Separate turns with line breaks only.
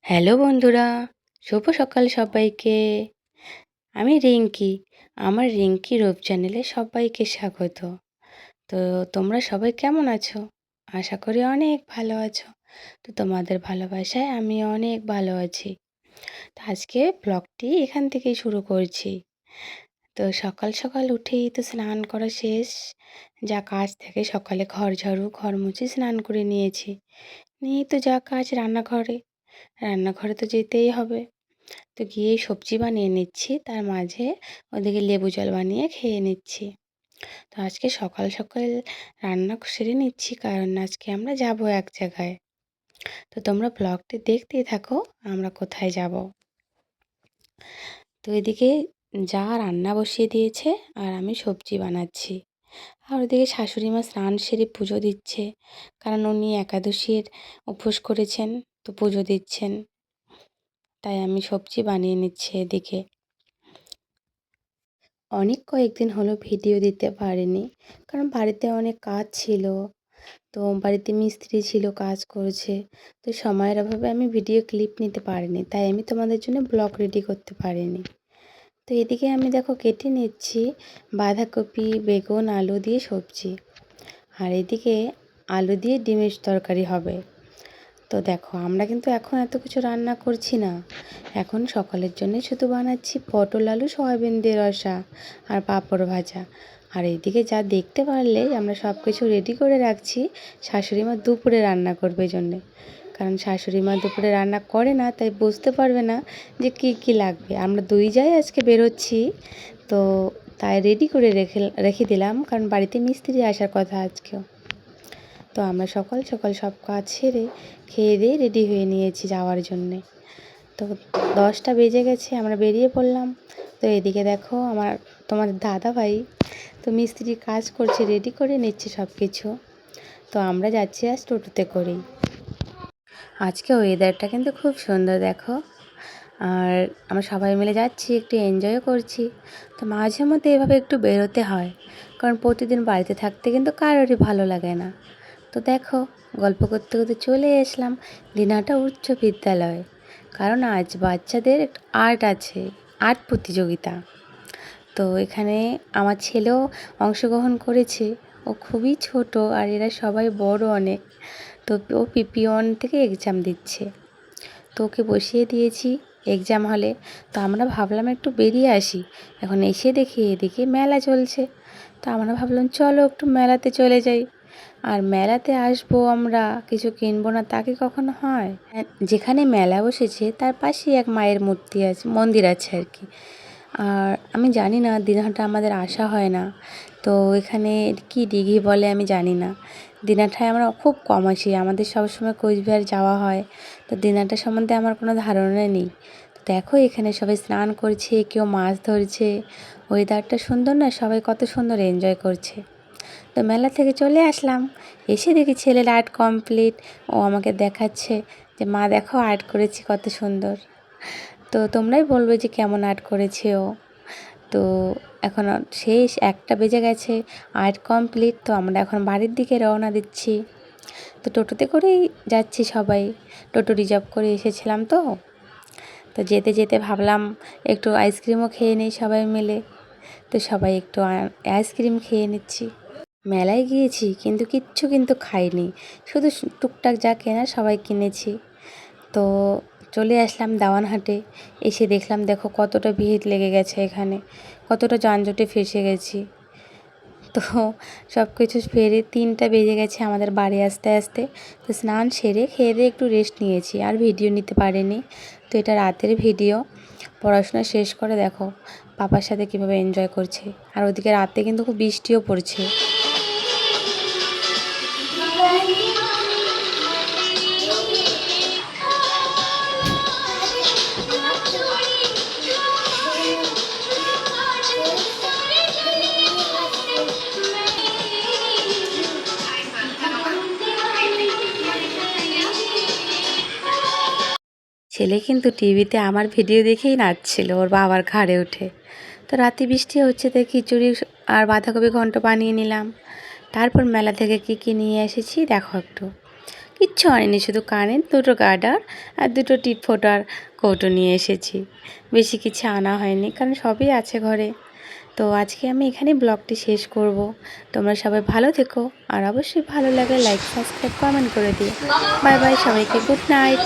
Hello বন্ধুরা, শুভ সকাল সবাইকে। আমি রিঙ্কি। আমার রিঙ্কি রূপ চ্যানেলে সবাইকে স্বাগত। তো তোমরা সবাই কেমন আছো? আশা করি অনেক ভালো আছো। তো তোমাদের ভালোবাসায় আমি অনেক ভালো আছি। তো আজকে ব্লগটি এখান থেকেই শুরু করছি। তো সকাল সকাল উঠেই তো স্নান করা শেষ। যা কাজ থাকে সকালে ঘর ঝাড়ু, ঘর মুছে স্নান করে নিয়েছি। নিয়েই তো যা কাজ রান্নাঘরে তো যেতেই হবে। তো গিয়েই সবজি বানিয়ে নিচ্ছি, তার মাঝে ওদিকে লেবু জল বানিয়ে খেয়ে নিচ্ছি। তো আজকে সকাল সকাল রান্না সেরে নিচ্ছি, কারণ আজকে আমরা যাব এক জায়গায়। তো তোমরা ব্লগটি দেখতেই থাকো, আমরা কোথায় যাব। তো এদিকে যা রান্না বসিয়ে দিয়েছে আর আমি সবজি বানাচ্ছি। আর ওদিকে শাশুড়ি মা স্নান সেরে পুজো দিচ্ছে, কারণ উনি একাদশীর উপোস করেছেন, তো পুজো দিচ্ছেন। তাই আমি সবজি বানিয়ে নিচ্ছি এদিকে। অনেক কয়েকদিন হলো ভিডিও দিতে পারিনি, কারণ বাড়িতে অনেক কাজ ছিল। তো বাড়িতে মিস্ত্রি ছিল, কাজ করেছে। তো সময়ের অভাবে আমি ভিডিও ক্লিপ নিতে পারিনি, তাই আমি তোমাদের জন্য ব্লগ রেডি করতে পারিনি। তো এদিকে আমি দেখো কেটে নিচ্ছি বাঁধাকপি, বেগুন, আলু দিয়ে সবজি। আর এদিকে আলু দিয়ে ডিমের তরকারি হবে। তো দেখো আমরা কিন্তু এখন এত কিছু রান্না করছি না, এখন সকালের জন্যই শুধু বানাচ্ছি পটল আলু সয়াবিন দিয়ে রসা আর পাঁপড় ভাজা। আর এইদিকে যা দেখতে পারলে আমরা সব কিছু রেডি করে রাখছি, শাশুড়ি মা দুপুরে রান্না করবে জন্যে। কারণ শাশুড়ি মা দুপুরে রান্না করে না, তাই বুঝতে পারবে না যে কি কি লাগবে। আমরা দুই যাই আজকে বেরোচ্ছি, তো তাই রেডি করে রেখে দিলাম, কারণ বাড়িতে মিস্ত্রি আসার কথা আজকেও। তো আমরা সকাল সকাল সব কাজ সেরে খেয়ে দিয়ে রেডি হয়ে নিয়েছি যাওয়ার জন্যে। তো 10টা বেজে গেছে, আমরা বেরিয়ে পড়লাম। তো এদিকে দেখো তোমাদের দাদা ভাই তো মিস্ত্রি কাজ করছে, রেডি করে নিচ্ছে সব কিছু। তো আমরা যাচ্ছি আজ টোটোতে করেই। আজকে ওয়েদারটা কিন্তু খুব সুন্দর দেখো। আর আমরা সবাই মিলে যাচ্ছি, একটু এনজয়ও করছি। তো মাঝে মধ্যে এভাবে একটু বেরোতে হয়, কারণ প্রতিদিন বাড়িতে থাকতে কিন্তু কারোরই ভালো লাগে না। তো দেখো গল্প করতে করতে চলে আসলাম দিনহাটা উচ্চ বিদ্যালয়ে, কারণ আজ বাচ্চাদের আর্ট আছে, আর্ট প্রতিযোগিতা। তো এখানে আমার ছেলেও অংশগ্রহণ করেছে। ও খুবই ছোট আর এরা সবাই বড় অনেক। তো ও PP1 থেকে এক্সাম দিচ্ছে। তো ওকে বসিয়ে দিয়েছি এক্সাম হলে। তো আমরা ভাবলাম একটু বেরিয়ে আসি। এখন এসে দেখি এদিকে মেলা চলছে। তো আমরা ভাবলাম চলো একটু মেলাতে চলে যাই। আর মেলাতে আসবো আমরা, কিছু কিনবো না তা কি কখনো হয়? যেখানে মেলা বসেছে তার পাশেই এক মায়ের মূর্তি আছে, মন্দির আছে আর কি। আর আমি জানি না, দিনহাটা আমাদের আসা হয় না। তো এখানে কি দিঘি বলে আমি জানি না। দিনহাটায় আমরা খুব কম আসি, আমাদের সবসময় কোচবিহার যাওয়া হয়। তো দিনহাটা সম্বন্ধে আমার কোনো ধারণা নেই। দেখো এখানে সবাই স্নান করছে, কেউ মাছ ধরছে। ওয়েদারটা সুন্দর না, সবাই কত সুন্দর এনজয় করছে। তো মেলা থেকে চলে আসলাম, এসে দেখি ছেলের আর্ট কমপ্লিট। ও আমাকে দেখাচ্ছে যে মা দেখো আর্ট করেছি কত সুন্দর। তো তোমরাই বলবে যে কেমন আর্ট করেছে ও। তো এখন শেষ, 1টা বেজে গেছে, আর্ট কমপ্লিট। তো আমরা এখন বাড়ির দিকে রওনা দিচ্ছি। তো টোটোতে করেই যাচ্ছি সবাই, টোটো রিজার্ভ করে এসেছিলাম। তো তো যেতে যেতে ভাবলাম একটু আইসক্রিমও খেয়ে নিই সবাই মিলে। তো সবাই একটু আইসক্রিম খেয়ে নিচ্ছি। মেলায় গিয়েছি কিন্তু কিচ্ছু কিন্তু খাইনি, শুধু টুকটাক যা কেনার সবাই কিনেছি। তো চলে আসলাম দাওয়ানহাটে। এসে দেখলাম দেখো কতটা ভিড় লেগে গেছে এখানে, কতটা যানজটে ফেসে গেছি। তো সব কিছু ফেরে 3টা বেজে গেছে আমাদের বাড়ি আসতে আসতে। তো স্নান সেরে খেয়ে দিয়ে একটু রেস্ট নিয়েছি, আর ভিডিও নিতে পারিনি। তো এটা রাতের ভিডিও। পড়াশোনা শেষ করে দেখো পাপার সাথে কীভাবে এনজয় করছে। আর ওদিকে রাতে কিন্তু খুব বৃষ্টিও পড়ছে। ছেলে কিন্তু টিভিতে আমার ভিডিও দেখেই নাচছিল ওর বাবার ঘাড়ে উঠে। তো রাতে বৃষ্টি হচ্ছে, তাই খিচুড়ি আর বাঁধাকপি ঘন্ট বানিয়ে নিলাম। তারপর মেলা থেকে কী কী নিয়ে এসেছি দেখো একটু। কিচ্ছু আনিনি, শুধু কানের দুটো গার্ডার আর দুটো টিপ ফোটার কৌটো নিয়ে এসেছি। বেশি কিছু আনা হয়নি, কারণ সবই আছে ঘরে। তো আজকে আমি এখানেই ব্লগটি শেষ করব। তোমরা সবাই ভালো থেকো, আর অবশ্যই ভালো লাগলে লাইক, সাবস্ক্রাইব, কমেন্ট করে দিও। বাই বাই, সবাইকে গুড নাইট।